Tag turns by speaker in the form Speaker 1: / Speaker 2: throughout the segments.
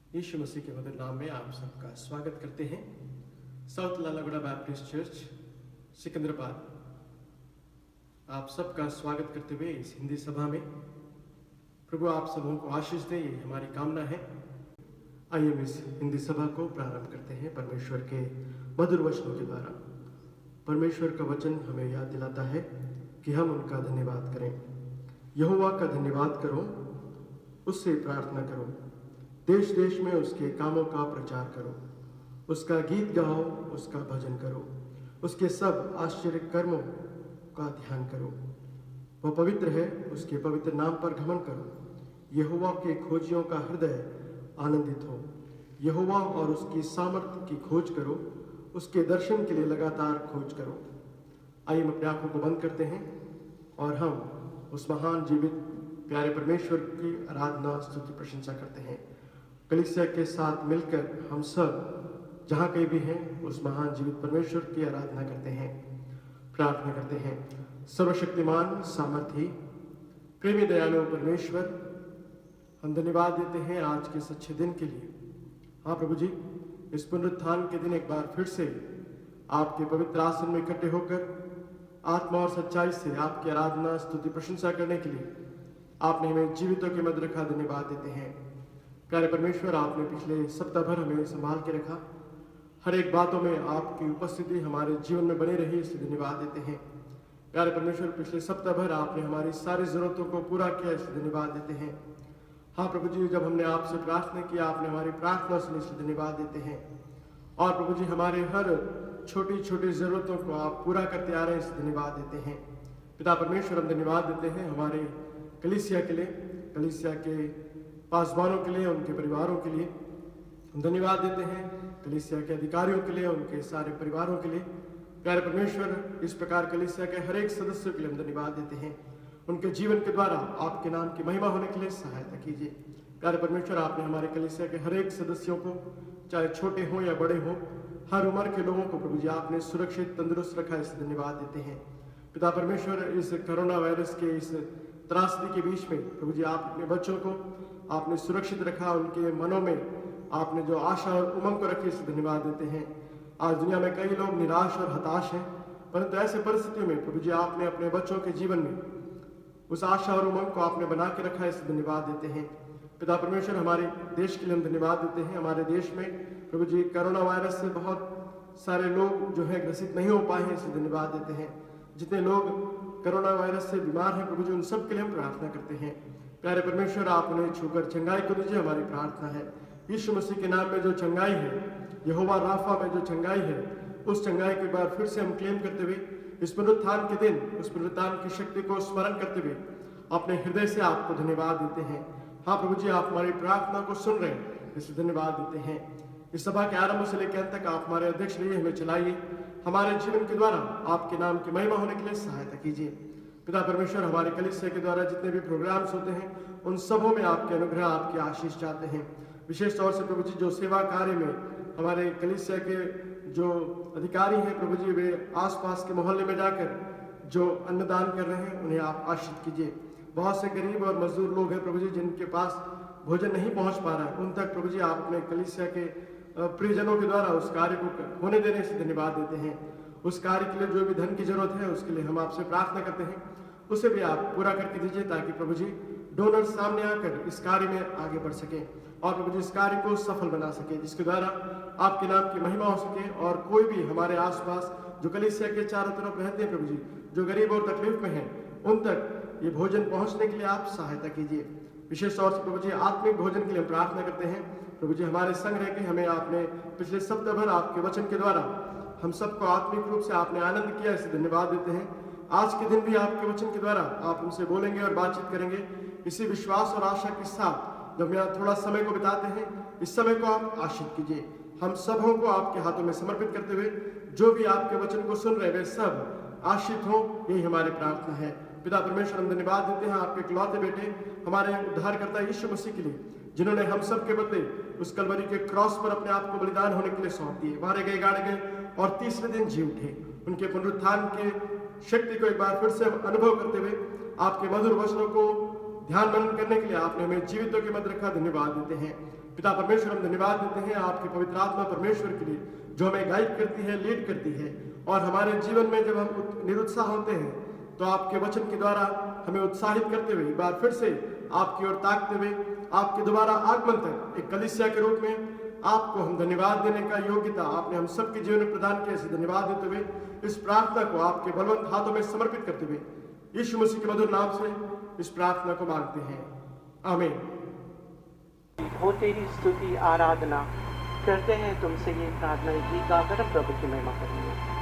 Speaker 1: यीशु मसीह के मधुर नाम में आप सबका स्वागत करते हैं। South Lalaguda Baptist church Secunderabad आप सबका स्वागत करते हुए इस हिंदी सभा में प्रभु आप सबों को आशीष दे, ये हमारी कामना है। आइए हम इस हिंदी सभा को प्रारंभ करते हैं परमेश्वर के मधुर वचनों के द्वारा। परमेश्वर का वचन हमें याद दिलाता है कि हम उनका धन्यवाद करें। यहोवा का धन्यवाद करो, उससे प्रार्थना करो, देश देश में उसके कामों का प्रचार करो, उसका गीत गाओ, उसका भजन करो, उसके सब आश्चर्य कर्मों का ध्यान करो। वह पवित्र है, उसके पवित्र नाम पर घमंड करो। यहोवा के खोजियों का हृदय आनंदित हो। यहोवा और उसकी सामर्थ्य की खोज करो, उसके दर्शन के लिए लगातार खोज करो। आइए हम अपनी आंखों को बंद करते हैं और हम उस महान जीवित प्यारे परमेश्वर की आराधना स्तुति प्रशंसा करते हैं। कलीसिया के साथ मिलकर हम सब जहाँ कहीं भी हैं उस महान जीवित परमेश्वर की आराधना करते हैं, प्रार्थना करते हैं। सर्वशक्तिमान सामर्थी प्रेमी दयालु परमेश्वर, हम धन्यवाद देते हैं आज के इस अच्छे दिन के लिए। हाँ प्रभु जी, इस पुनरुत्थान के दिन एक बार फिर से आपके पवित्र आसन में इकट्ठे होकर आत्मा और सच्चाई से आपकी आराधना स्तुति प्रशंसा करने के लिए आपने हमें जीवितों के मध्य रखा, धन्यवाद देते हैं। प्यारे परमेश्वर, आपने पिछले सप्ताह भर हमें संभाल के रखा, हर एक बातों में आपकी उपस्थिति हमारे जीवन में बनी रही, इसलिए धन्यवाद देते हैं। प्यारे परमेश्वर, पिछले सप्ताह भर आपने हमारी सारी जरूरतों को पूरा किया, इसलिए धन्यवाद देते हैं। हाँ प्रभु जी, जब हमने आपसे प्रार्थना की आपने हमारी प्रार्थना सुनी, इसलिए धन्यवाद देते हैं। और प्रभु जी, हमारे हर छोटी छोटी जरूरतों को आप पूरा करते आ रहे हैं, इसलिए धन्यवाद देते हैं। पिता परमेश्वर, हम धन्यवाद देते हैं हमारे कलीसिया के लिए, कलीसिया के पासवानों के लिए, उनके परिवारों के लिए हम धन्यवाद देते हैं। कलीसिया के अधिकारियों के लिए, उनके सारे परिवारों के लिए। प्यारे परमेश्वर, इस प्रकार कलीसिया के हर एक सदस्य के लिए हम धन्यवाद देते हैं। उनके जीवन के द्वारा आपके नाम की महिमा होने के लिए सहायता कीजिए। प्यारे परमेश्वर, आपने हमारे कलीसिया के हर एक सदस्यों को, चाहे छोटे हों या बड़े हों, हर उम्र के लोगों को प्रभु जी आपने सुरक्षित तंदुरुस्त रखा, इससे धन्यवाद देते हैं। पिता परमेश्वर, इस कोरोना वायरस के इस त्रासदी के बीच में प्रभु जी आप अपने बच्चों को आपने सुरक्षित रखा, उनके मनों में आपने जो आशा और उमंग को रखी, इससे धन्यवाद देते हैं। आज दुनिया में कई लोग निराश और हताश हैं, परंतु ऐसे परिस्थितियों में प्रभु जी आपने अपने बच्चों के जीवन में उस आशा और उमंग को आपने बना के रखा है, इससे धन्यवाद देते हैं। पिता परमेश्वर, हमारे देश के लिए हम धन्यवाद देते हैं। हमारे देश में प्रभु जी कोरोना वायरस से बहुत सारे लोग जो है ग्रसित नहीं हो पाए हैं, इससे धन्यवाद देते हैं। जितने लोग कोरोना वायरस से बीमार हैं प्रभु जी, उन सब के लिए हम प्रार्थना करते हैं। प्यारे परमेश्वर, आप उन्हें छूकर चंगाई को दीजिए, हमारी प्रार्थना है। यीशु मसीह के नाम में जो चंगाई है, यहोवा राफा में जो चंगाई है, उस चंगाई के बाद फिर से हम क्लेम करते हुए इस पुनरुत्थान के दिन, उस पुनरुत्थान की शक्ति को स्मरण करते हुए अपने हृदय से आपको धन्यवाद देते हैं। हाँ प्रभु जी, आप हमारी प्रार्थना को सुन रहे हैं, इसलिए धन्यवाद देते हैं। इस सभा के आरंभ से लेकर अंत तक आप हमारे अध्यक्ष रहिए, हमें चलाइए, हमारे जीवन के द्वारा आपके नाम की महिमा होने के लिए सहायता कीजिए। पिता परमेश्वर, हमारे कलीसिया के द्वारा जितने भी प्रोग्राम्स होते हैं उन सबों में आपके अनुग्रह, आपकी आशीष चाहते हैं। विशेष तौर से प्रभु जी जो सेवा कार्य में हमारे कलीसिया के जो अधिकारी हैं प्रभु जी, वे आसपास के मोहल्ले में जाकर जो अन्नदान कर रहे हैं उन्हें आप आशीष कीजिए। बहुत से गरीब और मजदूर लोग हैं प्रभु जी जिनके पास भोजन नहीं पहुंच पा रहा है, उन तक प्रभु जी आप अपने कलीसिया के प्रियजनों के द्वारा उस कार्य को होने देने से धन्यवाद देते हैं। उस कार्य के लिए जो भी धन की जरूरत है उसके लिए हम आपसे प्रार्थना करते हैं, उसे भी आप पूरा करके दीजिए, ताकि प्रभु जी डोनर सामने आकर इस कार्य में आगे बढ़ सके और प्रभु जी इस कार्य को सफल बना सके, जिसके द्वारा आपके नाम की महिमा हो सके। और कोई भी हमारे आसपास जो कलीसिया के चारों तरफ रहते हैं प्रभु जी, जो गरीब और तकलीफ में हैं, उन तक ये भोजन पहुंचने के लिए आप सहायता कीजिए। विशेष तौर से प्रभु जी आत्मिक भोजन के लिए हम प्रार्थना करते हैं। प्रभु जी हमारे संग रह के हमें आपने पिछले सप्ताह भर आपके वचन के द्वारा हम सबको आत्मिक रूप से आपने आनंद किया, इससे धन्यवाद देते हैं। आज के दिन भी आपके वचन के द्वारा आप हमसे बोलेंगे और बातचीत करेंगे। इसी विश्वास और आशा के साथ जब यहाँ थोड़ा समय को बिताते हैं, इस समय को आप आशीष कीजिए। हम सबों को आपके हाथों में समर्पित करते हुए जो भी आपके वचन को सुन रहे वे सब आशीष हो, यही हमारी प्रार्थना है। पिता परमेश्वर, हम धन्यवाद देते हैं आपके इकलौते बेटे हमारे उद्धारकर्ता यीशु मसीह के लिए, जिन्होंने हम सब के बदले उस कलवरी के क्रॉस पर अपने आप को बलिदान होने के लिए सौंप दिए, मारे गए, गाड़े गए और तीसरे दिन जी उठे। उनके पुनरुत्थान के शक्ति को एक बार फिर से हम अनुभव करते हुए आपके मधुर वचनों को ध्यान मनन करने के लिए आपने हमें जीवितों के मध्य रखा, धन्यवाद देते हैं। पिता परमेश्वर, हम धन्यवाद देते हैं आपके पवित्र आत्मा परमेश्वर के लिए, जो हमें गाइड करती है, लीड करती है। और हमारे जीवन में जब हम निरुत्साह होते हैं तो आपके वचन के द्वारा हमें उत्साहित करते हुए, एक बार फिर से आपकी ओर ताकते हुए, आपके दोबारा आगमन तक एक कलीसिया के रूप में आपको हम धन्यवाद देने का योग्यता आपने हम सबके जीवन में प्रदान किया। इसे धन्यवाद देते हुए इस प्रार्थना को आपके बलवंत हाथों में समर्पित करते हुए यीशु मसीह के मधुर नाम से इस प्रार्थना को मांगते हैं, आमीन।
Speaker 2: हो तेरी स्तुति आराधना करते हैं तुमसे ये प्रार्थना गीत गाकर प्रभु की महिमा करेंगे।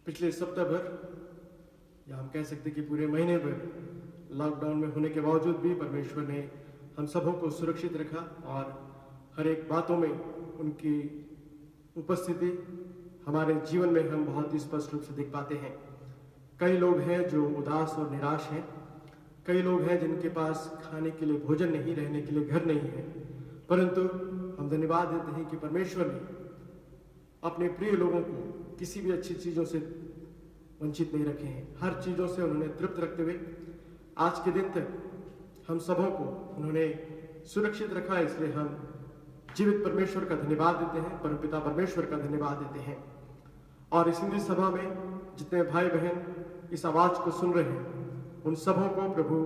Speaker 1: पिछले सप्ताह भर या हम कह सकते कि पूरे महीने भर लॉकडाउन में होने के बावजूद भी परमेश्वर ने हम सबों को सुरक्षित रखा और हर एक बातों में उनकी उपस्थिति हमारे जीवन में हम बहुत ही स्पष्ट रूप से देख पाते हैं। कई लोग हैं जो उदास और निराश हैं, कई लोग हैं जिनके पास खाने के लिए भोजन नहीं, रहने के लिए घर नहीं है, परंतु हम धन्यवाद देते हैं कि परमेश्वर ने अपने प्रिय लोगों को किसी भी अच्छी चीज़ों से वंचित नहीं रखे हैं। हर चीज़ों से उन्होंने तृप्त रखते हुए आज के दिन तक हम सबों को उन्होंने सुरक्षित रखा। इसलिए हम जीवित परमेश्वर का धन्यवाद देते हैं, परमपिता परमेश्वर का धन्यवाद देते हैं। और इस हिंदी सभा में जितने भाई बहन इस आवाज को सुन रहे हैं उन सबों को प्रभु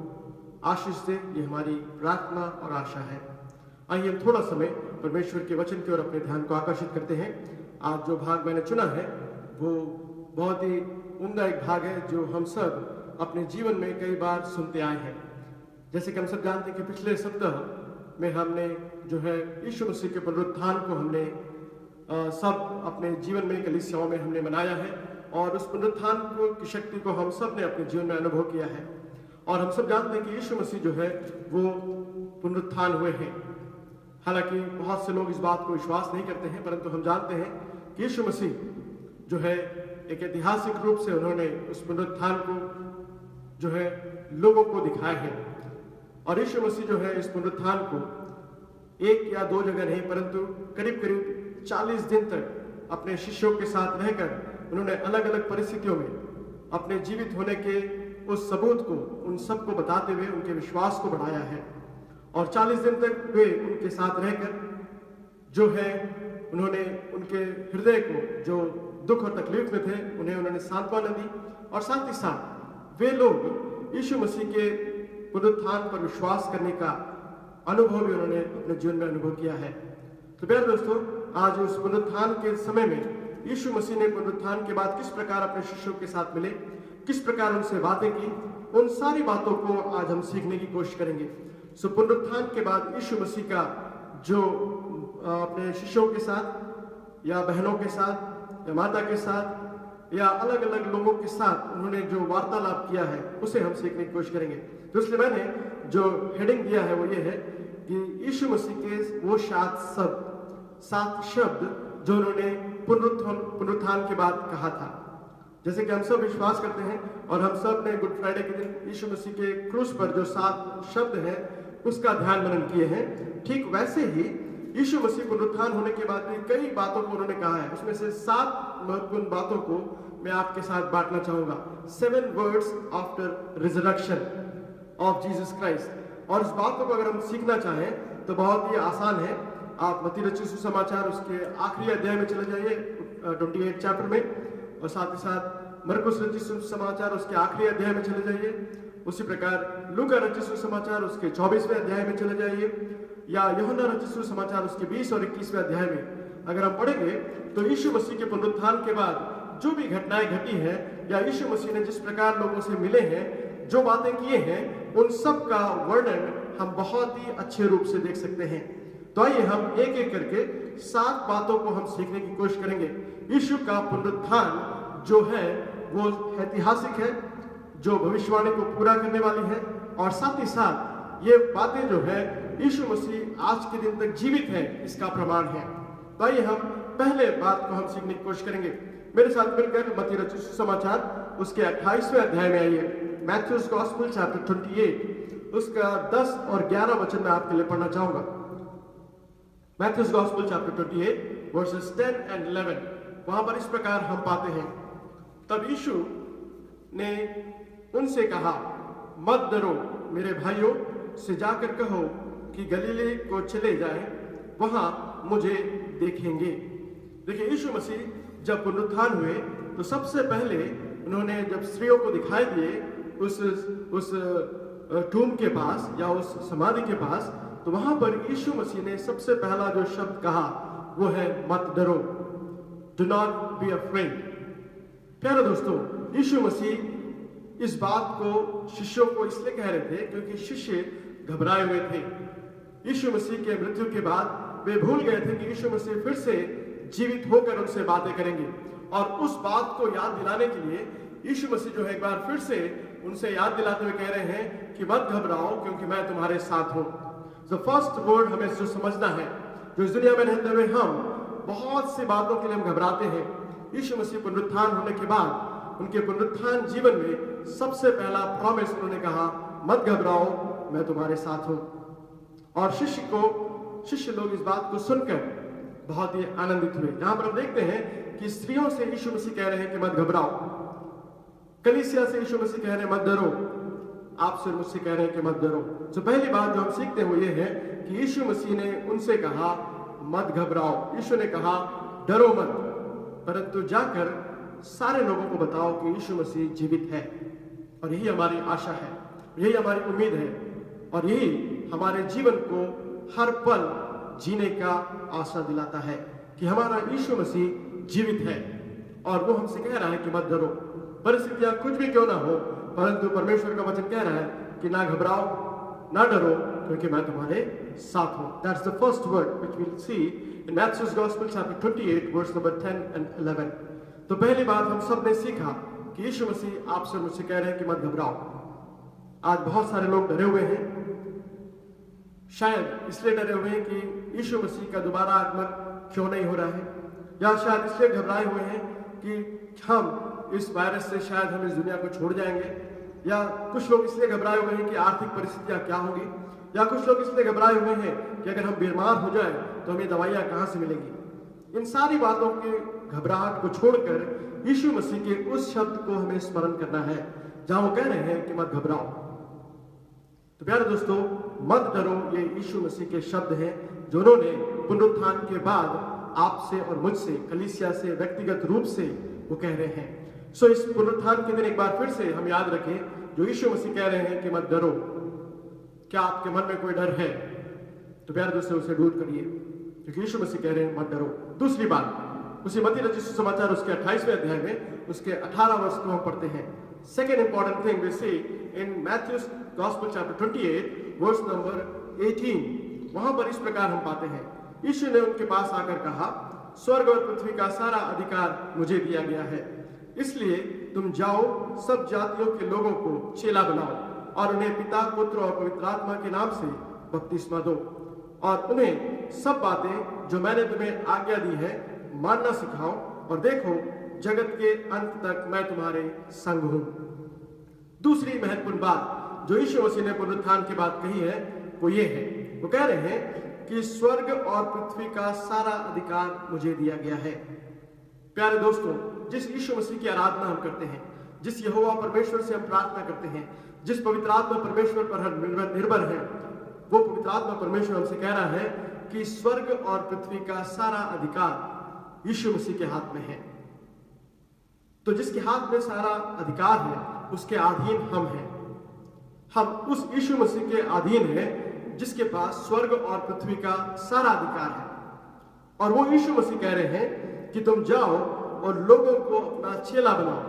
Speaker 1: आशीष दे, ये हमारी प्रार्थना और आशा है। आइए हम थोड़ा समय परमेश्वर के वचन की ओर अपने ध्यान को आकर्षित करते हैं। आज जो भाग मैंने चुना है वो बहुत ही उम्दा एक भाग है जो हम सब अपने जीवन में कई बार सुनते आए हैं। जैसे कि हम सब जानते हैं कि पिछले सप्ताह में हमने जो है यीशु मसीह के पुनरुत्थान को हमने सब अपने जीवन में कलीसियाओं में हमने मनाया है और उस पुनरुत्थान को की शक्ति को हम सब ने अपने जीवन में अनुभव किया है। और हम सब जानते हैं कि यीशु मसीह जो है वो पुनरुत्थान हुए हैं। हालांकि बहुत से लोग इस बात को विश्वास नहीं करते हैं, परंतु हम जानते हैं कि यीशु मसीह जो है एक ऐतिहासिक रूप से उन्होंने उस पुनरुत्थान को जो है लोगों को दिखाया है। और यीशु मसीह जो है इस पुनरुत्थान को एक या दो जगह नहीं, परंतु करीब करीब 40 दिन तक अपने शिष्यों के साथ रहकर उन्होंने अलग अलग परिस्थितियों में अपने जीवित होने के उस सबूत को उन सबको बताते हुए उनके विश्वास को बढ़ाया है। और 40 दिन तक वे उनके साथ रहकर जो है उन्होंने उनके हृदय को जो दुख और तकलीफ में थे उन्होंने सांत्वना दी, और साथ ही साथ वे लोग यीशु मसीह के पुनरुत्थान पर विश्वास करने का अनुभव भी उन्होंने अपने जीवन में अनुभव किया है। तो प्यारे दोस्तों, आज उस पुनरुत्थान के समय में यीशु मसीह ने पुनरुत्थान के बाद किस प्रकार अपने शिष्यों के साथ मिले, किस प्रकार उनसे बातें की, उन सारी बातों को आज हम सीखने की कोशिश करेंगे। सो पुनरुत्थान के बाद यीशु मसीह का जो अपने शिष्यों के साथ या बहनों के साथ या माता के साथ या अलग अलग लोगों के साथ उन्होंने जो वार्तालाप किया है उसे हम सीखने की कोशिश करेंगे। तो इसलिए मैंने जो हेडिंग दिया है वो ये है कि यीशु मसीह के वो 7 शब्द जो उन्होंने पुनरुत्थान के बाद कहा था। जैसे कि हम सब विश्वास करते हैं और हम सब ने गुड फ्राइडे के दिन यीशु मसीह के क्रूस पर जो 7 शब्द हैं उसका ध्यान मनन किए हैं, ठीक वैसे ही यीशु मसीह पुनरुत्थान होने के बाद भी कई बातों को उन्होंने कहा है। उसमें से 7 महत्वपूर्ण बातों को मैं आपके साथ बांटना चाहूंगा। 7 words after resurrection of Jesus Christ. और इस बात को अगर हम सीखना चाहें तो बहुत ही आसान है। आप मत्ती रचित सुसमाचार उसके आखिरी अध्याय में चले जाइए 28 चैप्टर में, और साथ ही साथ मरकुस रचित सुसमाचार उसके आखिरी अध्याय में चले जाइए। उसी प्रकार लूका रचित सुसमाचार उसके 24वें अध्याय में चले जाइए, या यूहन्ना रचित सुसमाचार उसके 20 और 21वें अध्याय में अगर हम पढ़ेंगे तो यीशु मसीह के पुनरुत्थान के बाद जो भी घटनाएं घटी है या यीशु मसीह ने जिस प्रकार लोगों से मिले हैं, जो बातें किए हैं, उन सब का वर्णन हम बहुत ही अच्छे रूप से देख सकते हैं। तो आइए हम एक एक करके 7 बातों को हम सीखने की कोशिश करेंगे। यीशु का पुनरुत्थान जो है वो ऐतिहासिक है, जो भविष्यवाणी को पूरा करने वाली है, और साथ ही साथ ये बातें जो है यीशु मसीह आज के दिन तक जीवित है इसका प्रमाण है। तो आइए हम पहले बात को हम सीखने की कोशिश करेंगे। मेरे साथ मिलकर मत्ती रचित सुसमाचार उसके 28वें अध्याय में आइए। मैथ्यूज गॉस्पेल चैप्टर 28 उसका 10 और 11 वचन मैं आपके लिए पढ़ना चाहूंगा। Matthew's gospel chapter 28 verses 10 and 11। वहां पर इस प्रकार हम पाते हैं, तब यीशु ने उनसे कहा, मत डरो मेरे भाइयों, से जाकर कहो कि गलीले को चले जाएं, वहां मुझे देखेंगे। देखिए, यीशु मसीह जब पुनरुत्थान हुए तो सबसे पहले उन्होंने जब स्त्रियों को दिखाई दिए उस टूम के पास या उस समाधि के पास, तो वहां पर यीशु मसीह ने सबसे पहला जो शब्द कहा वो है मत डरो, डू नॉट बी अफ्रेड। प्यारे दोस्तों, यीशु मसीह इस बात को शिष्यों को इसलिए कह रहे थे क्योंकि शिष्य घबराए हुए थे। यीशु मसीह के मृत्यु के बाद वे भूल गए थे कि यीशु मसीह फिर से जीवित होकर उनसे बातें करेंगे, और उस बात को याद दिलाने के लिए यीशु मसीह जो है एक बार फिर से उनसे याद दिलाते हुए कह रहे हैं कि मत घबराओ क्योंकि मैं तुम्हारे साथ हूं। तो फर्स्ट वर्ड हमें जो समझना है, जो इस दुनिया में रहते हुए हम बहुत सी बातों के लिए हम घबराते हैं, यीशु मसीह पुनरुत्थान होने के बाद उनके पुनरुत्थान जीवन में सबसे पहला प्रॉमिस उन्होंने कहा, मत घबराओ मैं तुम्हारे साथ हूं। और शिष्य लोग इस बात को सुनकर बहुत ही आनंदित हुए। यहां पर हम देखते हैं कि स्त्रियों से यीशु मसीह कह रहे हैं कि मत घबराओ, कलीसिया से यीशु मसीह कह रहे हैं मत डरो, आपसे मुझसे कह रहे हैं कि मत डरो। तो पहली बात जो हम सीखते हैं वो ये है कि यीशु मसीह ने उनसे कहा मत घबराओ। यीशु ने कहा डरो मत, परंतु जाकर सारे लोगों को बताओ कि यीशु मसीह जीवित है। और यही हमारी आशा है, यही हमारी उम्मीद है, और यही हमारे जीवन को हर पल जीने का आशा दिलाता है कि हमारा यीशु मसीह जीवित है और वो हमसे कह रहा है कि मत डरो। परिस्थितियां कुछ भी क्यों ना हो, परंतु परमेश्वर का वचन कह रहा है कि ना घबराओ ना डरो क्योंकि मैं तुम्हारे साथ हूं। That's the first word which we'll see in Matthew's Gospel chapter 28 verse number 10 and 11। तो पहली बात हम सब ने सीखा कि यीशु मसीह आपसे मुझसे कह रहे हैं कि मत घबराओ। आज बहुत सारे लोग डरे हुए हैं, शायद इसलिए डरे हुए हैं कि यीशु मसीह का दोबारा आगमन क्यों नहीं हो रहा है, या शायद इसलिए घबराए हुए हैं कि हम इस वायरस से शायद हम इस दुनिया को छोड़ जाएंगे, या कुछ लोग इसलिए घबराए हुए हैं कि आर्थिक परिस्थितियां क्या होंगी, या कुछ लोग इसलिए घबराए हुए हैं कि अगर हम बीमार हो जाए तो हमें दवाइयां कहां से मिलेंगी। इन सारी बातों के घबराहट को छोड़कर यीशु मसीह के उस शब्द को हमें स्मरण करना है जहां वो कह रहे हैं कि मत घबराओ। तो प्यारे दोस्तों, मत डरो, ये यीशु मसीह के शब्द हैं जो उन्होंने पुनरुत्थान के बाद आपसे और मुझसे, कलीसिया से व्यक्तिगत रूप से वो कह रहे हैं। सो इस पुनरुत्थान के दिन एक बार फिर से हम याद रखें जो यीशु मसीह कह रहे हैं कि मत डरो। क्या आपके मन में कोई डर है? तो प्यारे दोस्तों, उसे दूर करिए, क्योंकि यीशु मसीह कह रहे हैं मत डरो। दूसरी बात, उसी मत्ती रचित सुसमाचार उसके 28वें अध्याय में उसके 18 वर्ष को हम पढ़ते हैं। Second important thing we see in Matthew's gospel chapter 28 verse number 18। वहां पर इस प्रकार हम पाते हैं, यीशु ने उनके पास आकर कहा, स्वर्ग और पृथ्वी का सारा अधिकार मुझे दिया गया है, इसलिए तुम जाओ, सब जातियों के लोगों को चेला बनाओ और उन्हें पिता, पुत्र और पवित्र आत्मा के नाम से बपतिस्मा दो और उन्हें सब बातें जो मैंने तुम्हें आज्ञा दी है मानना सिखाओ, और देखो जगत के अंत तक मैं तुम्हारे संग हूं। दूसरी महत्वपूर्ण बात जो यीशु मसीह ने पुनरुत्थान के बाद कही है वो ये है, वो कह रहे हैं कि स्वर्ग और पृथ्वी का सारा अधिकार मुझे दिया गया है। प्यारे दोस्तों, जिस यीशु मसीह की आराधना हम करते हैं, जिस यहोवा परमेश्वर से हम प्रार्थना करते हैं, जिस पवित्र आत्मा परमेश्वर पर हम निर्भर है, वो पवित्र आत्मा परमेश्वर हमसे कह रहा है कि स्वर्ग और पृथ्वी का सारा अधिकार यीशु मसीह के हाथ में है। तो जिसके हाथ में सारा अधिकार है उसके अधीन हम हैं। हम उस यीशु मसीह के अधीन हैं जिसके पास स्वर्ग और पृथ्वी का सारा अधिकार है। और वो यीशु मसीह कह रहे हैं कि तुम जाओ और लोगों को अपना चेला बनाओ,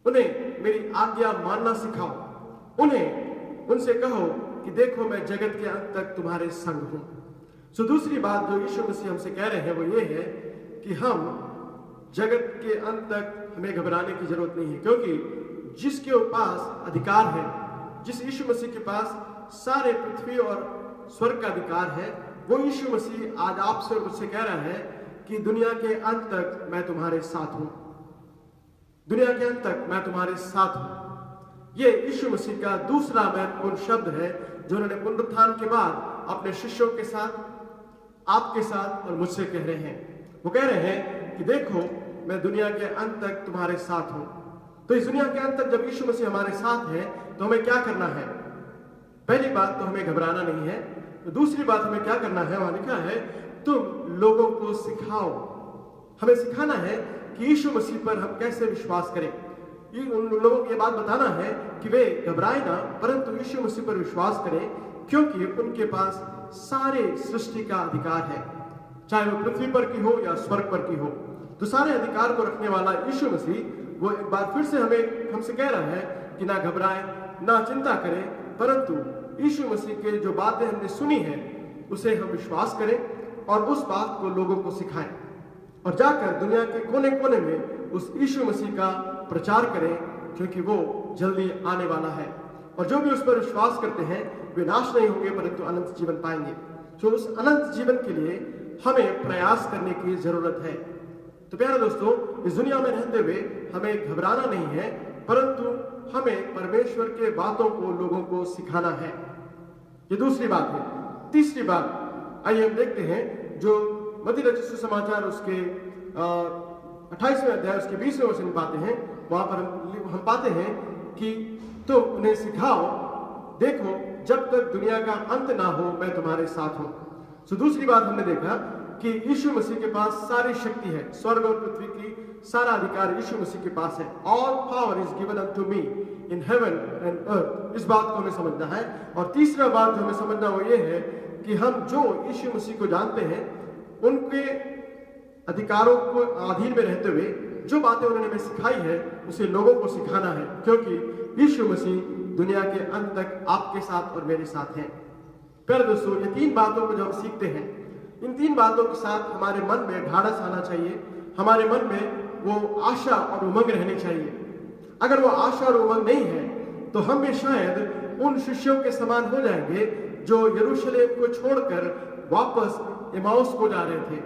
Speaker 1: उन्हें मेरी आज्ञा मानना सिखाओ, उनसे कहो कि देखो मैं जगत के अंत तक तुम्हारे संग हूं। सो दूसरी बात जो यीशु मसीह हमसे कह रहे हैं वो ये है कि हम जगत के अंत तक हमें घबराने की जरूरत नहीं है, क्योंकि जिसके पास अधिकार है, जिस यीशु मसीह के पास सारे पृथ्वी और स्वर्ग का अधिकार है, वो यीशु मसीह आज आपसे और मुझसे कह रहा है कि दुनिया के अंत तक मैं तुम्हारे साथ हूं, दुनिया के अंत तक मैं तुम्हारे साथ हूं। ये यीशु मसीह का दूसरा महत्वपूर्ण शब्द है जो उन्होंने पुनरुत्थान के बाद अपने शिष्यों के साथ, आपके साथ और मुझसे कह रहे हैं। वो कह रहे हैं कि देखो मैं दुनिया के अंत तक तुम्हारे साथ हूं। तो इस दुनिया के अंत तक जब यीशु मसीह हमारे साथ है तो हमें क्या करना है? पहली बात तो हमें घबराना नहीं है। तो दूसरी बात हमें क्या करना है, वहां लिखा है तुम लोगों को सिखाओ। हमें सिखाना है कि यीशु मसीह पर हम कैसे विश्वास करें। उन लोगों को ये बात बताना है कि वे घबराए ना, परंतु यीशु मसीह पर विश्वास करें, क्योंकि उनके पास सारे सृष्टि का अधिकार है, चाहे वो पृथ्वी पर की हो या स्वर्ग पर की हो। तो सारे अधिकार को रखने वाला यीशु मसीह वो एक बार फिर से हमसे कह रहा है कि ना घबराएं, ना चिंता करें, परंतु यीशु मसीह के जो बातें हमने सुनी है उसे हम विश्वास करें और उस बात को लोगों को सिखाएं और जाकर दुनिया के कोने कोने में उस यीशु मसीह का प्रचार करें, क्योंकि वो जल्दी आने वाला है और जो भी उस पर विश्वास करते हैं वे नाश नहीं होंगे परंतु अनंत जीवन पाएंगे। तो उस अनंत जीवन के लिए हमें प्रयास करने की जरूरत है। तो प्यारे दोस्तों, इस दुनिया में रहते हुए हमें घबराना नहीं है, परंतु हमें परमेश्वर के बातों को लोगों को सिखाना है। ये दूसरी बात है। तीसरी बात आइए हम देखते हैं जो मत्ती रचित सुसमाचार उसके 28वें अध्याय उसके 20वें वचन पाते हैं। वहां पर हम पाते हैं कि तो उन्हें सिखाओ, देखो जब तक दुनिया का अंत ना हो मैं तुम्हारे साथ हूं। सो दूसरी बात हमने देखा कि यीशु मसीह के पास सारी शक्ति है, स्वर्ग और पृथ्वी की सारा अधिकार यीशु मसीह के पास है। All power is given unto me in heaven and earth. इस बात को हमें समझना है। और तीसरा बात जो हमें समझना वो ये है कि हम जो यीशु मसीह को जानते हैं उनके अधिकारों को अधीन में रहते हुए जो बातें उन्होंने हमें सिखाई है उसे लोगों को सिखाना है, क्योंकि यीशु मसीह दुनिया के अंत तक आपके साथ और मेरे साथ हैं। प्यारे दोस्तों, ये तीन बातों को जो हम सीखते हैं, इन तीन बातों के साथ हमारे मन में ढाढ़स आना चाहिए, हमारे मन में वो आशा और उमंग रहनी चाहिए। अगर वो आशा और उमंग नहीं है तो हम भी शायद उन शिष्यों के समान हो जाएंगे जो यरूशलेम को छोड़कर वापस इमाउस को जा रहे थे।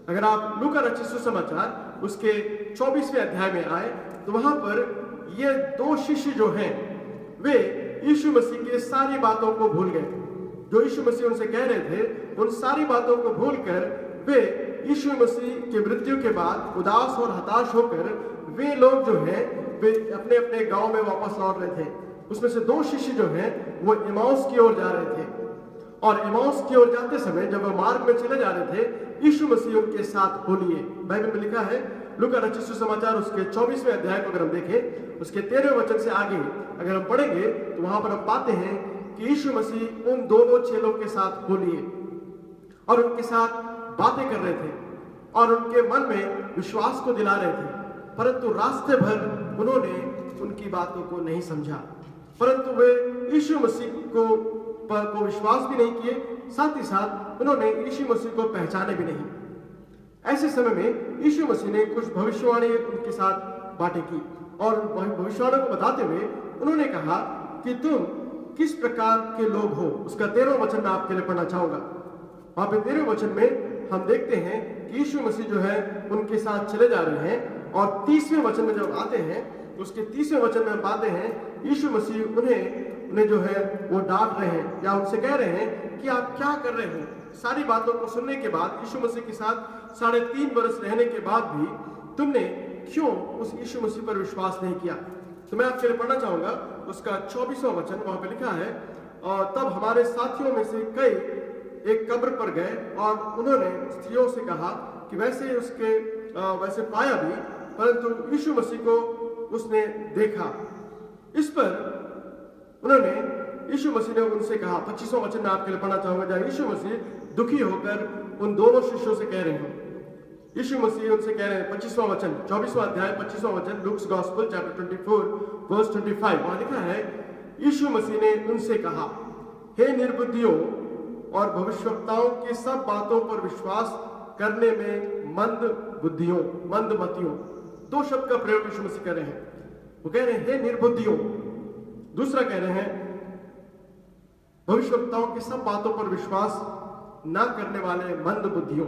Speaker 1: अगर आप लूका रचित सुसमाचार उसके 24वें अध्याय में आए तो वहां पर ये दो शिष्य जो हैं वे यीशु मसीह के सारी बातों को भूल गए। जो यीशु मसीह उनसे कह रहे थे उन सारी बातों को भूलकर वे यीशु मसीह की मृत्यु के बाद उदास और हताश होकर वे लोग जो हैं वे अपने अपने गांव में वापस लौट रहे थे। उसमें से दो शिष्य जो हैं वो इमाउस की ओर जा रहे थे और इमाउस की ओर जाते समय जब वो मार्ग में चले जा रहे थे यीशु मसीह उनके साथ हो लिए। बाइबल में लिखा है लूका रचित सुसमाचार उसके 24वें अध्याय को अगर हम देखें उसके 13वें वचन से आगे अगर हम पढ़ेंगे तो वहां पर हम पाते हैं कि यीशु मसीह उन दोनों चेलों के साथ हो लिए और उनके साथ बातें कर रहे थे और उनके मन में विश्वास को दिला रहे थे, परंतु रास्ते भर उन्होंने उनकी बातों को नहीं समझा, परंतु वे यीशु मसीह को विश्वास भी नहीं किए, साथ ही साथ उन्होंने यीशु मसीह को पहचाने भी नहीं। ऐसे समय में यीशु मसीह ने कुछ भविष्यवाणी उनके साथ बातें की और भविष्यवाणियों को बताते हुए उन्होंने कहा कि तुम किस प्रकार के लोग हो। उसका 13वां वचन मैं आपके लिए पढ़ना चाहूंगा। वहां पे 13वें वचन में हम देखते हैं कि यीशु मसीह जो है उनके साथ चले जा रहे हैं और 30वें वचन में जब आते हैं उसके 30वें वचन में हम पाते हैं यीशु मसीह उन्हें जो है वो डांट रहे हैं या उनसे कह रहे हैं कि आप क्या कर रहे हो। सारी बातों को सुनने के बाद यीशु मसीह के साथ 3.5 वर्ष रहने के बाद भी तुमने क्यों उस यीशु मसीह पर विश्वास नहीं किया। तो मैं आपके लिए पढ़ना चाहूंगा उसका 24वां वचन। वहां पे लिखा है और तब हमारे साथियों में से कई एक कब्र पर गए और उन्होंने स्त्रियों से कहा कि वैसे पाया भी, परंतु यीशु मसीह को उसने देखा। इस पर उन्होंने यीशु मसीह ने उनसे कहा, 25वां वचन में आपके लिए पढ़ना चाहूंगा जहाँ यीशु मसीह दुखी होकर उन दोनों शिष्यों से कह रहे हैं। यीशु मसीह उनसे कह रहे हैं 25वां वचन 24वां अध्याय 25वां वचन लूक्स गॉस्पेल चैप्टर 24 वर्स 25। वहां लिखा है यीशु मसीह ने उनसे कहा, हे निर्बुद्धियों और भविष्यवक्ताओं की सब बातों पर विश्वास करने में मंदमतियों। दो शब्द का प्रयोग यीशु मसीह कर रहे हैं। वो कह रहे हैं हे निर्बुद्धियों, दूसरा कह रहे हैं भविष्यवक्ताओं की सब बातों पर विश्वास ना करने वाले मंद बुद्धियों।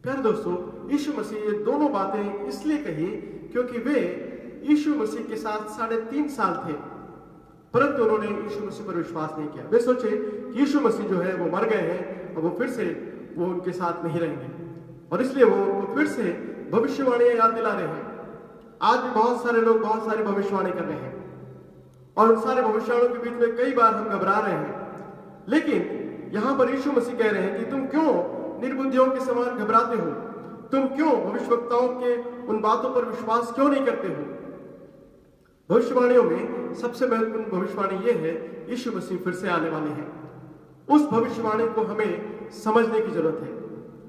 Speaker 1: प्यारे दोस्तों, यीशु मसीह ये दोनों बातें इसलिए कही क्योंकि वे यीशु मसीह के साथ 3.5 साल थे, परंतु उन्होंने यीशु मसीह पर विश्वास नहीं किया। वे सोचे कि यीशु मसीह जो है वो मर गए हैं और वो फिर से वो उनके साथ नहीं रहेंगे, और इसलिए वो फिर से भविष्यवाणियां याद दिला रहे हैं। आज भी बहुत सारे लोग बहुत सारी भविष्यवाणी कर रहे हैं और उन सारे भविष्यवाणियों के बीच में कई बार हम घबरा रहे हैं, लेकिन यहां पर यीशु मसीह कह रहे हैं कि तुम क्यों निर्बुद्धियों के समान घबराते हो, तुम क्यों भविष्यवक्ताओं के उन बातों पर विश्वास क्यों नहीं करते हो। भविष्यवाणियों में सबसे महत्वपूर्ण भविष्यवाणी यह है यीशु मसीह फिर से आने वाले हैं। उस भविष्यवाणी को हमें समझने की जरूरत है,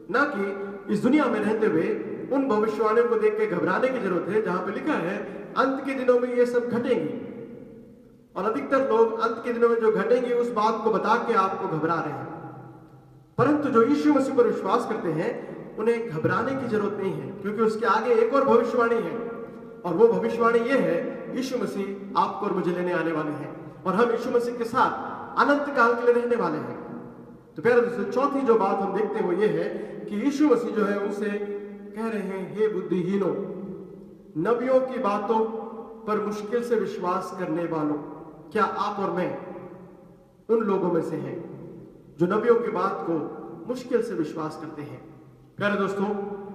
Speaker 1: ना कि इस दुनिया में रहते हुए उन भविष्यवाणियों को देख के घबराने की जरूरत है जहां पे लिखा है अंत के दिनों में ये सब घटेंगी, और अधिकतर लोग अंत के दिनों में जो घटेंगी उस बात को बता के आपको घबरा रहे हैं। परंतु जो यीशु मसीह पर विश्वास करते हैं उन्हें घबराने की जरूरत नहीं है, क्योंकि उसके आगे एक और भविष्यवाणी है, और वो भविष्यवाणी ये है यीशु मसीह आपको और मुझे लेने आने वाले हैं और हम यीशु मसीह के साथ अनंत काल के लिए रहने वाले हैं। तो प्यारे दोस्तों, चौथी जो बात हम देखते हैं वो ये है कि यीशु मसीह जो है उनसे कह रहे हैं हे बुद्धिहीनों, नबियों की बातों पर मुश्किल से विश्वास करने वालों, क्या आप और मैं उन लोगों में से हैं जो नबियों की बात को मुश्किल से विश्वास करते हैं। प्यारे दोस्तों,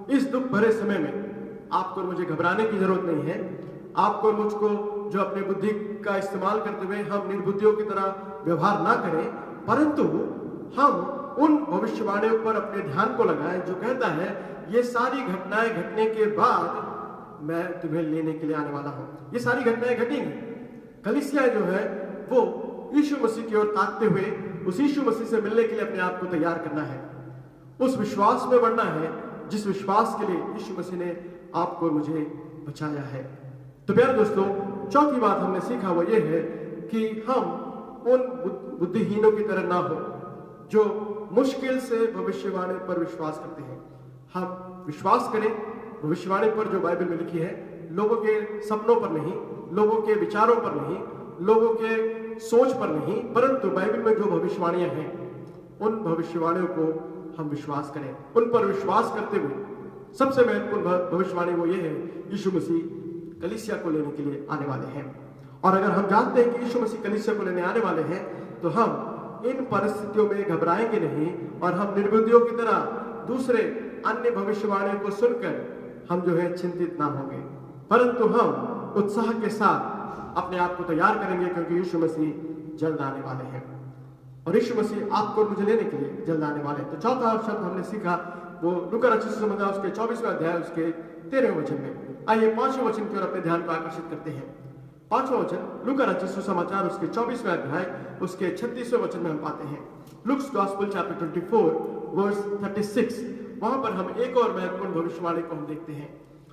Speaker 1: इस दुख भरे समय में आपको और मुझे घबराने की जरूरत नहीं है। आपको और मुझको जो अपने बुद्धि का इस्तेमाल करते हुए हम निर्बुद्धियों की तरह व्यवहार ना करें, परंतु हम उन भविष्यवाणियों पर अपने ध्यान को लगाएं जो कहता है ये सारी घटनाएं घटने के बाद मैं तुम्हें लेने के लिए आने वाला हूं। ये सारी घटनाएं घटेंगी। कलीसिया जो है वो यीशु मसीह की ओर ताकते हुए उस यीशु मसीह से मिलने के लिए अपने आप को तैयार करना है, उस विश्वास में बढ़ना है जिस विश्वास के लिए यीशु मसीह ने आपको और मुझे बचाया है। तो प्यारे दोस्तों, चौथी बात हमने सीखा वो ये है कि हम उन बुद्धिहीनों की तरह ना हो जो मुश्किल से भविष्यवाणी पर विश्वास करते हैं। हम विश्वास करें भविष्यवाणी पर जो बाइबल में लिखी है, लोगों के सपनों पर नहीं, लोगों के विचारों पर नहीं, लोगों के सोच पर नहीं, परंतु बाइबल में जो भविष्यवाणियां हैं उन भविष्यवाणियों को हम विश्वास करें। उन पर विश्वास करते हुए सबसे महत्वपूर्ण भविष्यवाणी वो ये है, यीशु मसीह कलीसिया को लेने के लिए आने वाले हैं। और अगर हम जानते हैं कि यीशु मसीह कलीसिया को लेने आने वाले हैं, तो हम इन परिस्थितियों में घबराएंगे नहीं और हम निर्बुद्धियों की तरह दूसरे अन्य भविष्यवाणियों को सुनकर हम जो है चिंतित ना होंगे, परंतु हम उत्साह के साथ अपने आप को तैयार करेंगे, क्योंकि यीशु मसीह जल्द आने वाले हैं और यीशु मसीह आपको और मुझे लेने के लिए जल्द आने वाले हैं। तो चौथा शब्द हमने सीखा वो लूका रचित सुसमाचार उसके 24वें अध्याय उसके 13वें वचन में। आइए 5वें वचन की ओर अपने ध्यान को आकर्षित करते हैं। 5वां वचन लूका रचित सुसमाचार उसके 24वें अध्याय उसके 36वें वचन में हम पाते हैं। Luke's gospel chapter 24 verse 36। वहां पर हम एक और महत्वपूर्ण भविष्यवाणी को हम देखते हैं,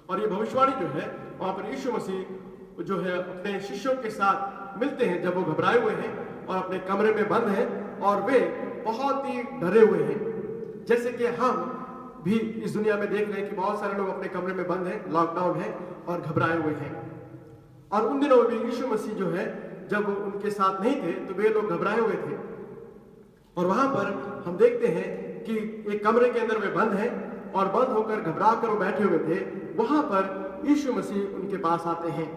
Speaker 1: और ये भविष्यवाणी जो है वहां पर यीशु मसीह जो है अपने शिष्यों के साथ मिलते हैं जब वो घबराए हुए हैं और अपने कमरे में बंद हैं और वे बहुत ही डरे हुए हैं। जैसे कि हम भी इस दुनिया में देख रहे हैं कि बहुत सारे लोग अपने कमरे में बंद हैं, लॉकडाउन है और घबराए हुए हैं। और उन दिनों में यीशु मसीह जो है जब उनके साथ नहीं थे तो वे लोग घबराए हुए थे, और वहां पर हम देखते हैं कि एक कमरे के अंदर वे बंद हैं और बंद होकर घबरा कर वो बैठे हुए थे। वहां पर यीशु मसीह उनके पास आते हैं।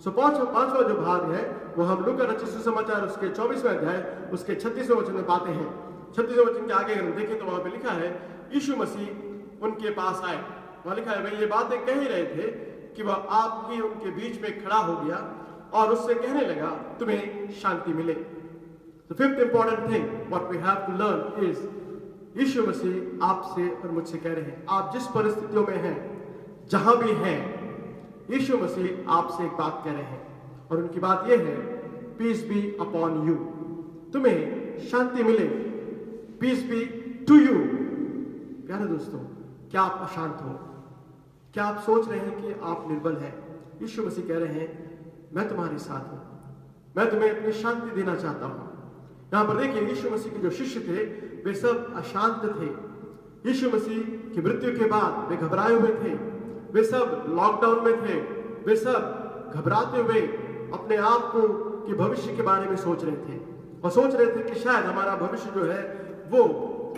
Speaker 1: सो पांचवा जो भाग है वो हम लूका रचित सुसमाचार उसके 24वें अध्याय उसके 36वें वचन में पाते हैं। 36वें वचन के आगे अगर हम देखें तो वहां पे लिखा है, यीशु मसीह उनके पास आए। वहां लिखा है वे ये बातें कह ही रहे थे कि वह आपकी उनके बीच में खड़ा हो गया और उससे कहने लगा, तुम्हें शांति मिले। The fifth important thing what we have to learn is यीशु मसीह आपसे और मुझसे कह रहे हैं, आप जिस परिस्थितियों में हैं, जहां भी हैं, यीशु मसीह आपसे एक बात कह रहे हैं, और उनकी बात यह है, पीस बी अपॉन यू, तुम्हें शांति मिले, पीस बी टू यू। प्यारे दोस्तों, क्या आप अशांत हो? क्या आप सोच रहे हैं कि आप निर्बल हैं? यीशु मसीह कह रहे हैं, मैं तुम्हारे साथ हूं, मैं तुम्हें अपनी शांति देना चाहता हूं। यहां पर देखिए, यीशु मसीह के जो शिष्य थे वे सब अशांत थे। यीशु मसीह की मृत्यु के बाद वे घबराए हुए थे, वे सब लॉकडाउन में थे, वे सब घबराते हुए अपने आप को कि भविष्य के बारे में सोच रहे थे, और सोच रहे थे कि शायद हमारा भविष्य जो है वो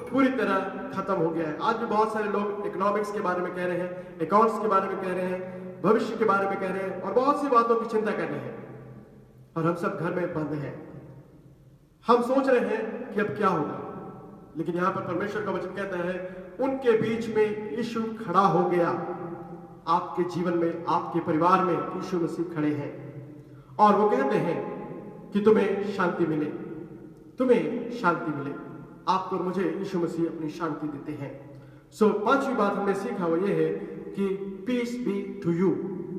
Speaker 1: पूरी तरह खत्म हो गया है। आज भी बहुत सारे लोग इकोनॉमिक्स के बारे में कह रहे हैं, अकाउंट्स के बारे में कह रहे हैं, भविष्य के बारे में कह रहे हैं, और बहुत सी बातों की चिंता कर रहे हैं, और हम सब घर में बंद हैं। हम सोच रहे हैं कि अब क्या होगा, लेकिन यहां पर परमेश्वर का वचन कहता है, उनके बीच में यीशु खड़ा हो गया। आपके जीवन में, आपके परिवार में यीशु मसीह खड़े हैं, और वो कहते हैं कि तुम्हें शांति मिले, तुम्हें शांति मिले। आपको और मुझे यीशु मसीह अपनी शांति देते हैं। सो पांचवी बात हमने सीखा वो ये है कि peace be to you,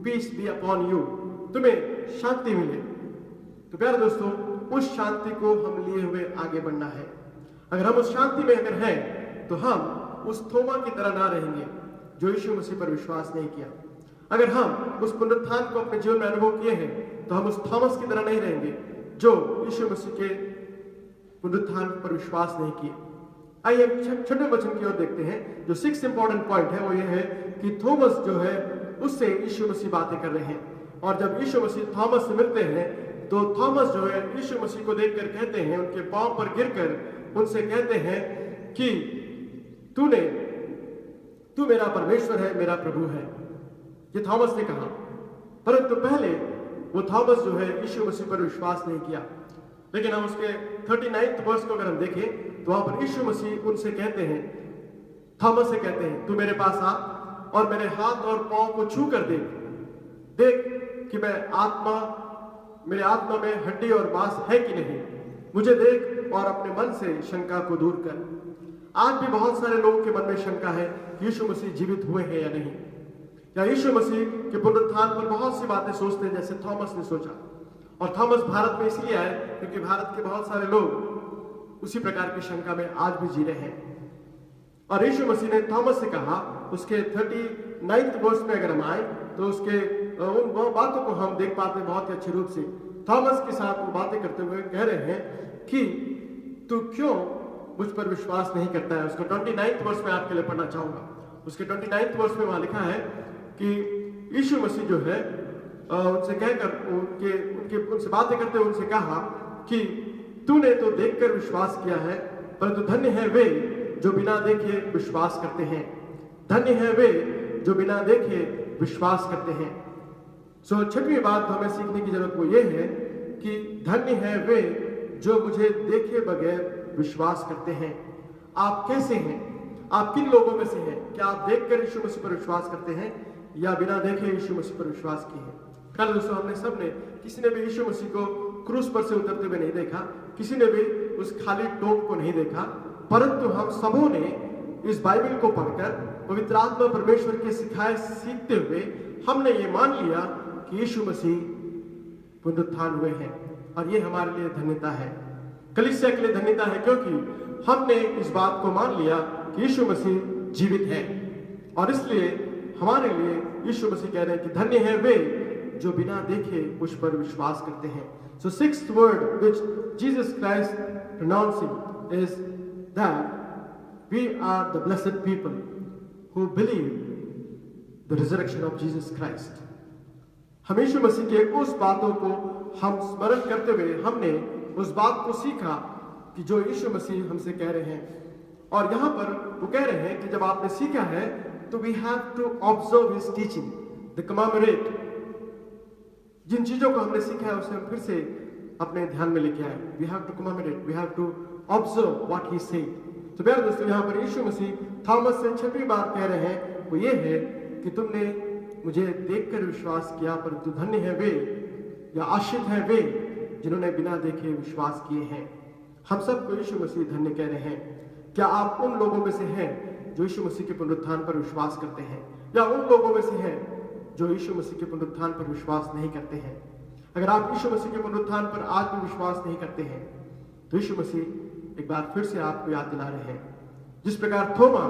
Speaker 1: peace be upon you, तुम्हें शांति मिले। तो प्यारे दोस्तों, उस शांति को हम लिए हुए आगे बढ़ना है। अगर हम उस शांति में अगर हैं तो हम उस थोमा की तरह ना रहेंगे जो यीशु मसीह पर विश्वास नहीं किया। अगर हम उस पुनरुत्थान को अपने जीवन में अनुभव किए हैं तो हम उस थॉमस की तरह नहीं रहेंगे जो यीशु मसीह के पुनरुत्थान पर विश्वास नहीं किए। आइए छठे वचन की ओर देखते हैं। जो 6th इंपॉर्टेंट पॉइंट है वो ये है कि थॉमस जो है उससे यीशु मसीह बातें कर रहे हैं, और जब यीशु मसीह थॉमस से मिलते हैं तो थॉमस जो है यीशु मसीह को देखकर कहते हैं, उनके पांव पर गिरकर उनसे कहते हैं कि तू मेरा परमेश्वर है, मेरा प्रभु है। ये थॉमस ने कहा, परंतु पहले वो थॉमस जो है यीशु मसीह पर विश्वास नहीं किया। लेकिन हम उसके 39th वर्ष को अगर हम देखें तो वहां पर यीशु मसीह उनसे कहते हैं, थॉमस से कहते हैं, तू मेरे पास आ और मेरे हाथ और पांव को छू कर देख कि मेरे आत्मा में हड्डी और मांस है कि नहीं, मुझे देख और अपने मन से शंका को दूर कर। आज भी बहुत सारे लोगों के मन में शंका है कि यीशु मसीह जीवित हुए हैं या नहीं, या यीशु मसीह के पुनरुत्थान पर बहुत सी बातें सोचते हैं जैसे थॉमस ने सोचा। और थॉमस भारत में इसलिए आए क्योंकि भारत के बहुत सारे लोग उसी प्रकार की शंका में आज भी जी रहे हैं। और यीशु मसीह ने थॉमस से कहा, उसके 39th वर्ष में अगर हम आए तो उसके उन बातों को हम देख पाते हैं बहुत ही अच्छे रूप से। थॉमस के साथ वो बातें करते हुए कह रहे हैं कि तू क्यों मुझ पर विश्वास नहीं करता है। उसको 29th वर्ष में आपके लिए पढ़ना चाहूंगा। उसके 29th वर्ष में वहां लिखा है कि यीशु मसीह जो है उनसे कहकर उनसे बातें करते हुए उनसे कहा कि तूने तो देखकर विश्वास किया है, परंतु धन्य है वे जो बिना देखे विश्वास करते हैं। धन्य है वे जो बिना देखे विश्वास करते हैं। सो छठवीं बात हमें सीखने की जरूरत वो ये है कि धन्य है वे जो मुझे देखे बगैर विश्वास करते हैं। आप कैसे हैं? आप किन लोगों में से हैं? क्या आप देखकर यीशु मसीह पर विश्वास करते हैं या बिना देखे यीशु मसीह पर विश्वास किए हैं? कल दोस्तों हमने सबने, किसी ने भी यीशु मसीह को क्रूस पर से उतरते हुए नहीं देखा, किसी ने भी उस खाली टोप को नहीं देखा, परंतु हम सबों ने इस बाइबल को पढ़कर पवित्र आत्मा परमेश्वर के सिखाए सीखते हुए हमने ये मान लिया कि यीशु मसीह पुनरुत्थान हुए हैं। और ये हमारे लिए धन्यता है, कलीसिया के लिए धन्यता है, क्योंकि हमने इस बात को मान लिया कि यीशु मसीह जीवित है। और इसलिए हमारे लिए यीशु मसीह कह रहे हैं कि धन्य है वे जो बिना देखे मुझ पर विश्वास करते हैं। So sixth word which Jesus Christ pronouncing is that we are the blessed people who believe the resurrection of Jesus Christ. हम यीशु मसीह के उस बातों को हम स्मरण करते हुए हमने उस बात को सीखा कि जो यीशु मसीह हमसे कह रहे हैं। और यहाँ पर वो कह रहे हैं कि जब आपने सीखा है तो we have to observe his teaching, the commemorate। जिन चीजों को हमने सीखा है उसे हम फिर से अपने ध्यान में लेके आए। We have to commemorate, we have to observe what he said। तो प्यारे दोस्तों, यहाँ पर यीशु मसीह थॉमस से छठवीं बार कह रहे हैं वो ये है कि तुमने मुझे देखकर विश्वास किया, परंतु धन्य है वे या आशीष है वे जिन्होंने बिना देखे विश्वास किए हैं। हम सबको यीशु मसीह धन्य कह रहे हैं। क्या आप उन लोगों में से हैं जो यीशु मसीह के पुनरुत्थान पर विश्वास करते हैं, या उन लोगों में से हैं जो यीशु मसीह के पुनरुत्थान पर विश्वास नहीं करते हैं? अगर आप यीशु मसीह के पुनरुत्थान पर आज भी विश्वास नहीं करते हैं तो यीशु मसीह एक बार फिर से आपको याद दिला रहे हैं, जिस प्रकार थोमा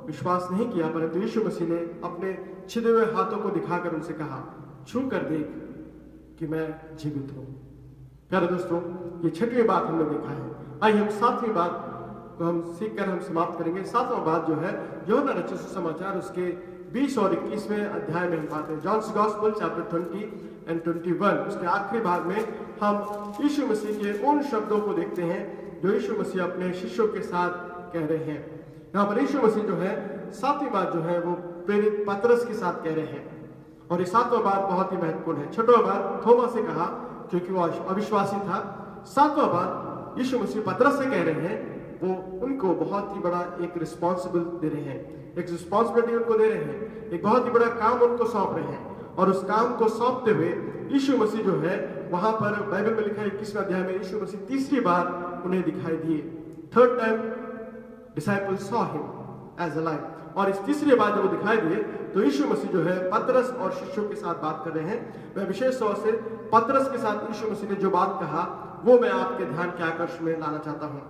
Speaker 1: विश्वास नहीं किया, परंतु यीशु मसीह ने अपने छिदे हुए हाथों को दिखाकर उनसे कहा, छू कर देख कि मैं जीवित हूं। प्यारे दोस्तों, ये छठवीं बात हमने देखा है। आइए हम सातवीं बात को हम सीखकर हम समाप्त करेंगे। सातवां बात जो है यूहन्ना रचित सुसमाचार उसके 20 और 21वें अध्याय में हम पाते हैं। जॉन्स गॉस्पेल चैप्टर 20 and 21, उसके आखिरी भाग में हम यीशु मसीह के उन शब्दों को देखते हैं जो यीशु मसीह अपने शिष्यों के साथ कह रहे हैं। यहाँ पर यीशु मसीह जो है सातवीं बात जो है वो प्रेरित पतरस के साथ कह रहे हैं। और ये सातवां बात बहुत ही महत्वपूर्ण है। छठवां बात थोमा से कहा क्योंकि वो अविश्वासी था। सातवां बात यीशु मसीह पतरस से कह रहे हैं, वो उनको बहुत ही बड़ा एक रिस्पॉन्सिबल दे रहे हैं, एक रिस्पॉन्सिबिलिटी उनको दे रहे हैं, एक बहुत ही बड़ा काम उनको सौंप रहे हैं। और उस काम को सौंपते हुए यीशु मसीह जो है वहां पर बाइबल में लिखा है 21वें अध्याय में यीशु मसीह तीसरी बार उन्हें दिखाई दिए। Third time disciples saw him as a light. और इस तीसरी बार जब वो दिखाई दिए तो यीशु मसीह जो है पतरस और शिष्यों के साथ बात कर रहे हैं। मैं विशेष तौर से पतरस के साथ यीशु मसीह ने जो बात कहा वो मैं आपके ध्यान के आकर्षण में लाना चाहता हूँ।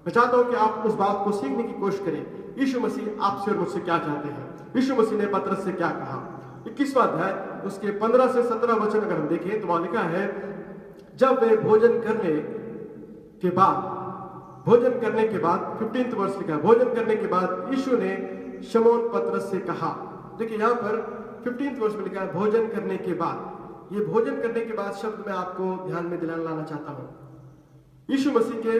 Speaker 1: मैं चाहता हूं कि आप उस बात को सीखने की कोशिश करें। यीशु मसीह आपसे और मुझसे क्या चाहते हैं? यीशु मसीह ने पतरस से क्या कहा? 21वां अध्याय उसके 15 से 17 वचन अगर हम देखें तो वहां लिखा है, जब वे भोजन करने के बाद 15th वर्ष लिखा है, भोजन करने के बाद यीशु ने शमौन पतरस से कहा। देखिए यहाँ पर 15th वर्ष में लिखा है भोजन करने के बाद। ये भोजन करने के बाद शब्द मैं आपको ध्यान में दिलाना लाना चाहता हूँ। यीशु मसीह के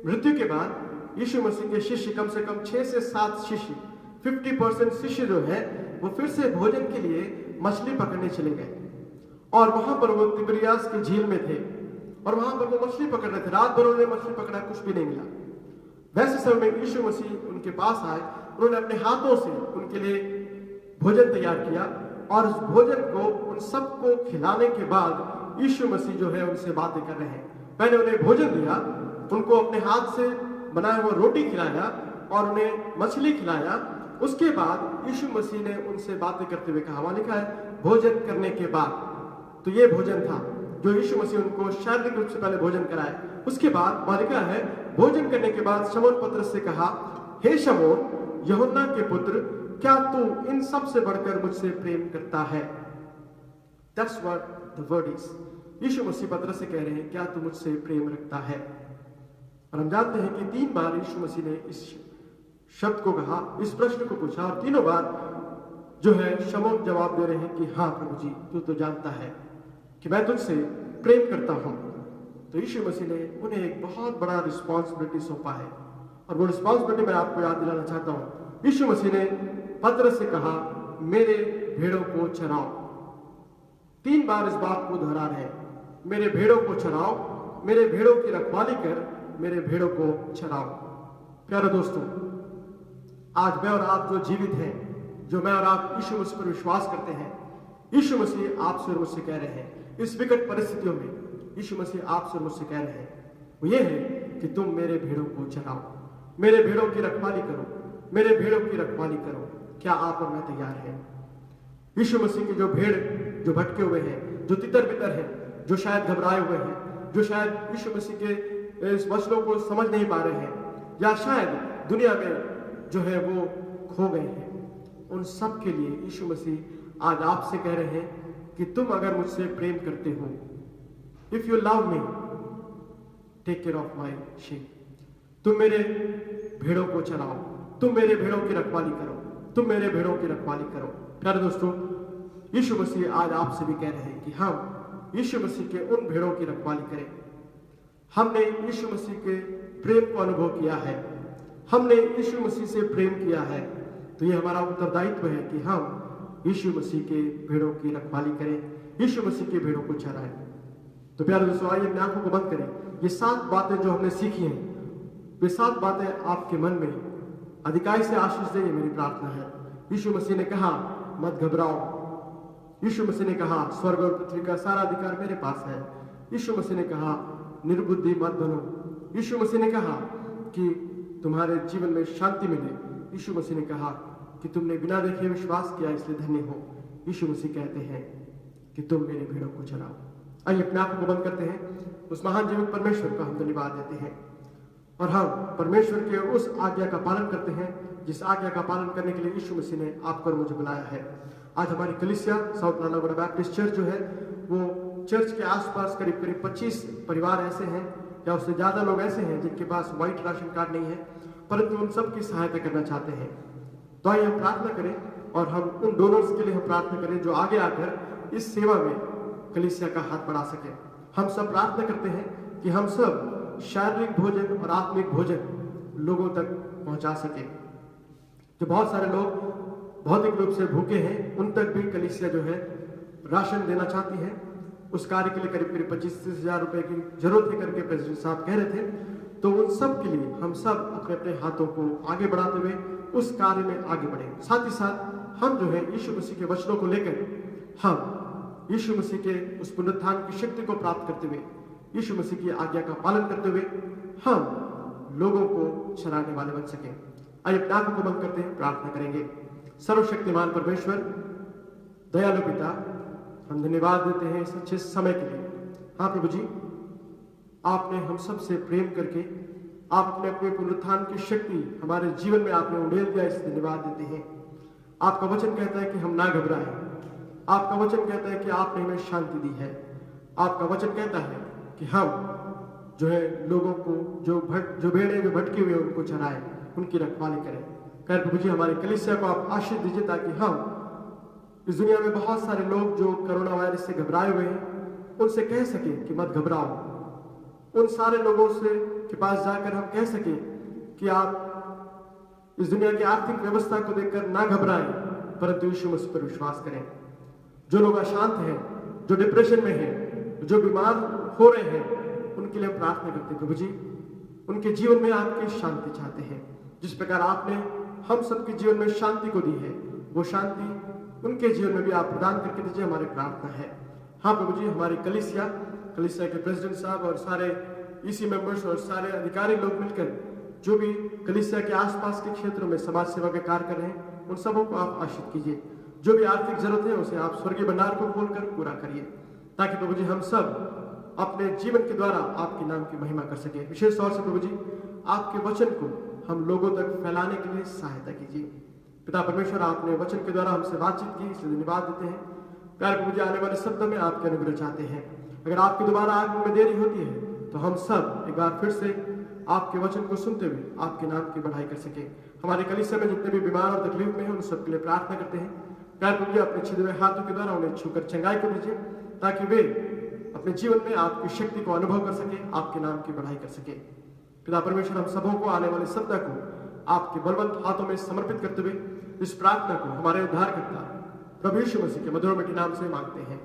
Speaker 1: मृत्यु के बाद यीशु मसीह के शिष्य कम से कम 6 से 7 शिष्य 50% शिष्य जो है वो फिर से भोजन के लिए मछली पकड़ने चले गए। और वहां पर वो तिबरियास की झील में थे और वहां पर वो मछली पकड़ रहे थे। रात भर उन्होंने मछली पकड़ा, कुछ भी नहीं मिला। वैसे समय में यीशु मसीह उनके पास आए, उन्होंने अपने हाथों से उनके लिए भोजन तैयार किया और उस भोजन को उन सबको खिलाने के बाद यीशु मसीह जो है उनसे बातें कर रहे हैं। पहले उन्हें भोजन दिया, उनको अपने हाथ से बनाया हुआ रोटी खिलाया और उन्हें मछली खिलाया। उसके बाद यीशु मसीह ने उनसे बातें करते हुए कहा, वहां लिखा है भोजन करने के बाद। तो ये भोजन था जो यीशु मसीह उनको शारीरिक रूप से पहले भोजन कराए। उसके बाद वहां लिखा है भोजन करने के बाद शमौन पतरस से कहा, हे शमौन यूहन्ना के पुत्र, क्या तू इन सब से बढ़कर मुझसे प्रेम करता है? That's what the word is। यीशु मसीह पतरस से कह रहे हैं, क्या तू मुझसे प्रेम रखता है? और हम जानते हैं कि 3 बार यीशु मसीह ने इस शब्द को कहा, इस प्रश्न को पूछा, और तीनों बार जो है शमौन जवाब दे रहे हैं कि हाँ प्रभु जी, तू तो जानता है कि मैं तुझसे प्रेम करता हूं। तो तो यीशु मसीह ने उन्हें एक बहुत बड़ा रिस्पॉन्सिबिलिटी सौंपा है, और वो रिस्पॉन्सिबिलिटी मैं आपको याद दिलाना चाहता हूँ। यीशु मसीह ने पतरस से कहा, मेरे भेड़ों को चराओ। 3 बार इस बात को दोहरा रहे, मेरे भेड़ों को चराओ, मेरे भेड़ों की रखवाली कर, मेरे भेड़ों को चराओ। प्यारे दोस्तों, आज मैं और आप जो जीवित हैं, जो मैं और आप यीशु मसीह पर विश्वास करते हैं, यीशु मसीह आपसे और मुझसे कह रहे हैं, इस विकट परिस्थितियों में यीशु मसीह आपसे और मुझसे कह रहे हैं, वो ये है कि तुम मेरे भेड़ों को चराओ, मेरे भेड़ों की रखवाली करो, मेरे भेड़ों की रखवाली करो। क्या आप और मैं तैयार हैं? यीशु मसीह के जो भेड़ जो भटके हुए हैं, जो तितर बितर हैं, जो शायद घबराए हुए हैं, जो शायद यीशु मसीह के इस वचनों को समझ नहीं पा रहे हैं, या शायद दुनिया में जो है वो खो गए हैं, उन सब के लिए यीशु मसीह आज आपसे कह रहे हैं कि तुम अगर मुझसे प्रेम करते हो, if you love me take care of my sheep, तुम मेरे भेड़ों को चराओ, तुम मेरे भेड़ों की रखवाली करो, तुम मेरे भेड़ों की रखवाली करो। प्यारे दोस्तों, यीशु मसीह आज आपसे भी कह रहे हैं कि हम यीशु मसीह के उन भेड़ों की रखवाली करें। हमने यीशु मसीह के प्रेम को अनुभव किया है, हमने यीशु मसीह से प्रेम किया है, तो ये हमारा उत्तरदायित्व है कि हम यीशु मसीह के भेड़ों की रखवाली करें, यीशु मसीह के भेड़ों को चराएं। तो प्यारे दोस्तों, आइए अपनी आंखों को बंद करें। ये 7 बातें जो हमने सीखी हैं, वे 7 बातें आपके मन में अधिकाई से आशीष दे, ये मेरी प्रार्थना है। यीशु मसीह ने कहा, मत घबराओ। यीशु मसीह ने कहा, स्वर्ग और पृथ्वी का सारा अधिकार मेरे पास है। यीशु मसीह ने कहा, निर्बुद्धि मत बनो। यीशु मसीह ने कहा कि तुम्हारे जीवन में शांति मिले। यीशु मसीह ने कहा कि तुमने बिना देखे विश्वास किया, इसलिए धन्य हो। यीशु मसीह कहते हैं कि तुम मेरे भेड़ों को चराओ। आइए अपने आंखों को बंद करते हैं, उस महान जीवित परमेश्वर का हम धन्यवाद देते हैं, और हम परमेश्वर के उस आज्ञा का पालन करते हैं जिस आज्ञा का पालन करने के लिए यीशु मसीह ने आपको और मुझे बुलाया है। आज हमारी कलीसिया साउथ लालागुड़ा बैप्टिस्ट चर्च जो है, वो चर्च के आसपास करीब 25 परिवार ऐसे हैं, या उससे ज़्यादा लोग ऐसे हैं जिनके पास व्हाइट राशन कार्ड नहीं है, परंतु उन सब की सहायता करना चाहते हैं। तो आइए हम प्रार्थना करें, और हम उन डोनर्स के लिए हम प्रार्थना करें जो आगे आकर इस सेवा में कलीसिया का हाथ बढ़ा सके। हम सब प्रार्थना करते हैं कि हम सब शारीरिक भोजन और आत्मिक भोजन लोगों तक पहुंचा सके। जो बहुत सारे लोग भौतिक रूप से भूखे हैं, उन तक भी कलीसिया जो है राशन देना चाहती है। उस कार्य के लिए करीब 25-30 हज़ार रुपए की जरूरत है करके प्रेसिडेंट साहब कह रहे थे। तो उन सब के लिए हम सब अपने अपने हाथों को आगे बढ़ाते हुए उस कार्य में आगे बढ़े। साथ ही साथ हम जो है यीशु मसीह के वचनों को लेकर हम यीशु मसीह के उस पुनरुत्थान की शक्ति को प्राप्त करते हुए, यीशु मसीह की आज्ञा का पालन करते हुए हम लोगों को चराने वाले बन सकें। आइए अपने आंखों को बंद करते हैं, प्रार्थना करेंगे। सर्वशक्तिमान परमेश्वर, दयालु पिता, हम धन्यवाद देते हैं इस अच्छे समय के लिए। हाँ प्रभु जी, आपने हम सब से प्रेम करके आपने अपने पुनरुत्थान की शक्ति हमारे जीवन में आपने उड़ेल दिया, इसलिए धन्यवाद देते हैं। आपका वचन कहता है कि हम ना घबराएं। आपका वचन कहता है कि आपने हमें शांति दी है। आपका वचन कहता है कि हम जो है लोगों को जो भेड़ें जो भटकी हुई है उनको चराएं, उनकी रखवाली करें। खैर प्रभु जी, हमारे कलीसिया को आप आशीष दीजिए ताकि हम इस दुनिया में बहुत सारे लोग जो कोरोना वायरस से घबराए हुए हैं उनसे कह सकें कि मत घबराओ। उन सारे लोगों से के पास जाकर हम कह सकें कि आप इस दुनिया की आर्थिक व्यवस्था को देखकर ना घबराएं, परंतु यीशु मसीह पर विश्वास करें। जो लोग अशांत हैं, जो डिप्रेशन में हैं, जो बीमार हो रहे हैं, उनके लिए हम प्रार्थना करते हैं प्रभु जी, उनके जीवन में आपकी शांति चाहते हैं। जिस प्रकार आपने हम सबके जीवन में शांति को दी है, वो शांति उनके जीवन में भी आप प्रदान करके दीजिए, हमारी प्रार्थना है। हाँ प्रभु जी, हमारी कलीसिया के प्रेसिडेंट साहब और सारे ईसी मेंबर्स और सारे अधिकारी लोग मिलकर जो भी कलीसिया के आसपास के क्षेत्रों में समाज सेवा का कार्य कर रहे हैं, उन सबों को आप आशीष कीजिए। जो भी आर्थिक जरूरत है उसे आप स्वर्गीय भंडार को खोलकर पूरा करिए, ताकि प्रभु जी हम सब अपने जीवन के द्वारा आपके नाम की महिमा कर सके। विशेष तौर से प्रभु जी, आपके वचन को हम लोगों तक फैलाने के लिए सहायता कीजिए। पिता परमेश्वर, आपने वचन के द्वारा हमसे बातचीत की, इसलिए धन्यवाद देते हैं। प्यारे प्रभु जी, आने वाले शब्दों में आपके अनुग्रह चाहते हैं। अगर आपकी दोबारा आगमन में देरी होती है तो हम सब एक बार फिर से आपके वचन को सुनते हुए आपके नाम की बढ़ाई कर सके। हमारे कलीसिया में जितने भी बीमार और तकलीफ में हैं उन सबके लिए प्रार्थना करते हैं। प्यारे प्रभु जी, अपने छिदे हुए हाथों के द्वारा उन्हें छूकर चंगाई को दीजिए, ताकि वे अपने जीवन में आपकी शक्ति को अनुभव कर सके, आपके नाम की बढ़ाई कर सके। पिता परमेश्वर, हम सबों को आने वाले सप्ताह को आपके बलवंत हाथों में समर्पित करते हुए इस प्रार्थना को हमारे उद्धारकर्ता प्रभु यीशु मसीह के मधुर मीठे नाम से मांगते हैं,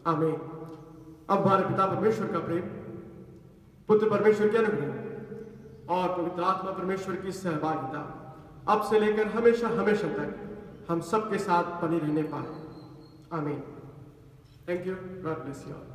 Speaker 1: आमीन। अब हमारे पिता परमेश्वर का प्रेम, पुत्र परमेश्वर के अनुग्रह और पवित्र आत्मा परमेश्वर की सहभागिता अब से लेकर हमेशा हमेशा तक हम सबके साथ बनी रहने पाए, आमीन। Thank you, God bless you all.